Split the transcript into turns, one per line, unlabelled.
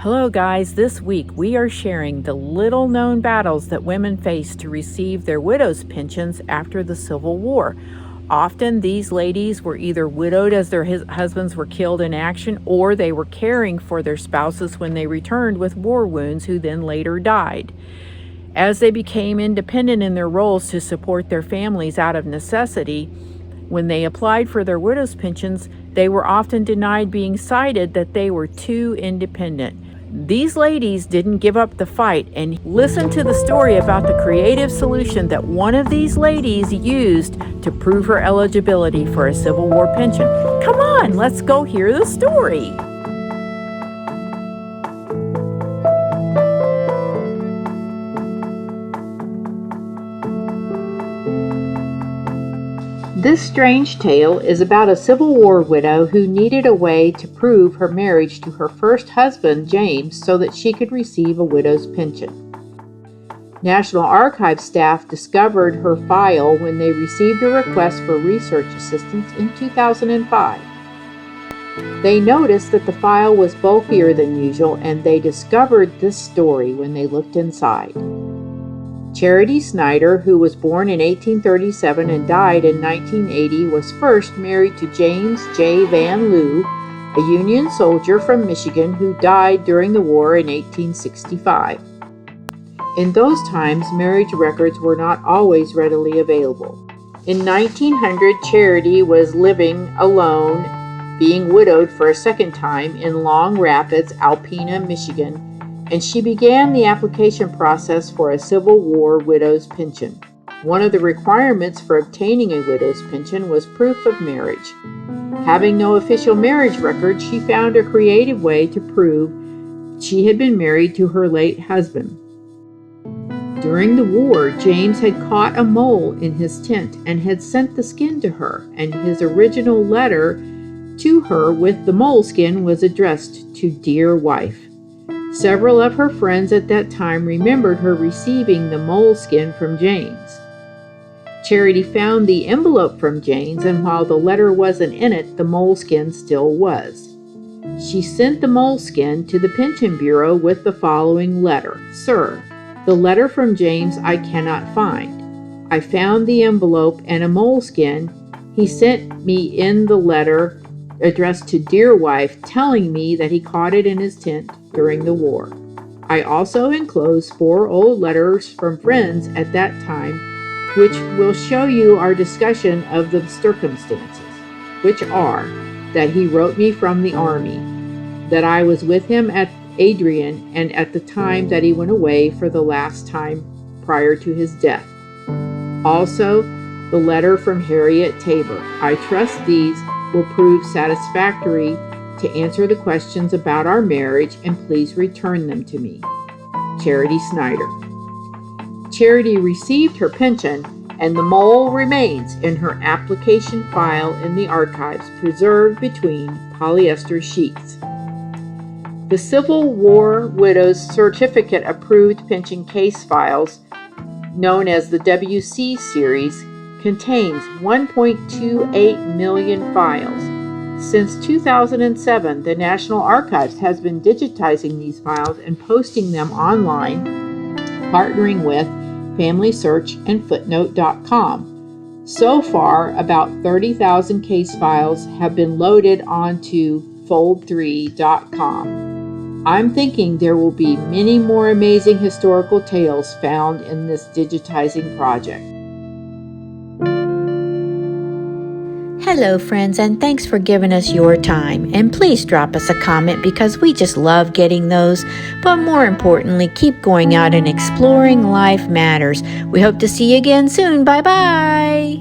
Hello guys, this week we are sharing the little known battles that women faced to receive their widow's pensions after the Civil War. Often these ladies were either widowed as their husbands were killed in action, or they were caring for their spouses when they returned with war wounds who then later died. As they became independent in their roles to support their families out of necessity, when they applied for their widow's pensions, they were often denied, being cited that they were too independent. These ladies didn't give up the fight, and listen to the story about the creative solution that one of these ladies used to prove her eligibility for a Civil War pension. Come on, let's go hear the story. This strange tale is about a Civil War widow who needed a way to prove her marriage to her first husband, James, so that she could receive a widow's pension. National Archives staff discovered her file when they received a request for research assistance in 2005. They noticed that the file was bulkier than usual, and they discovered this story when they looked inside. Charity Snider, who was born in 1837 and died in 1980, was first married to James J. Van Lew, a Union soldier from Michigan who died during the war in 1865. In those times, marriage records were not always readily available. In 1900, Charity was living alone, being widowed for a second time in Long Rapids, Alpena, Michigan, and she began the application process for a Civil War widow's pension. One of the requirements for obtaining a widow's pension was proof of marriage. Having no official marriage record, she found a creative way to prove she had been married to her late husband. During the war, James had caught a mole in his tent and had sent the skin to her, and his original letter to her with the moleskin was addressed to "Dear Wife." Several of her friends at that time remembered her receiving the moleskin from James. Charity found the envelope from James, and while the letter wasn't in it, the moleskin still was. She sent the moleskin to the Pension Bureau with the following letter: "Sir, the letter from James I cannot find. I found the envelope and a moleskin he sent me in the letter addressed to Dear Wife, telling me that he caught it in his tent during the war. I also enclose 4 old letters from friends at that time, which will show you our discussion of the circumstances, which are that he wrote me from the army, that I was with him at Adrian and at the time that he went away for the last time prior to his death. Also, the letter from Harriet Tabor. I trust these will prove satisfactory to answer the questions about our marriage, and please return them to me. Charity Snider." Charity received her pension, and the mole remains in her application file in the archives, preserved between polyester sheets. The Civil War Widow's Certificate Approved Pension Case Files, known as the WC series, contains 1.28 million files. Since 2007, the National Archives has been digitizing these files and posting them online, partnering with Family Search and Footnote.com. So far, about 30,000 case files have been loaded onto Fold3.com. I'm thinking there will be many more amazing historical tales found in this digitizing project.
Hello friends, and thanks for giving us your time. And please drop us a comment, because we just love getting those. But more importantly, keep going out and exploring. Life matters. We hope to see you again soon. Bye bye.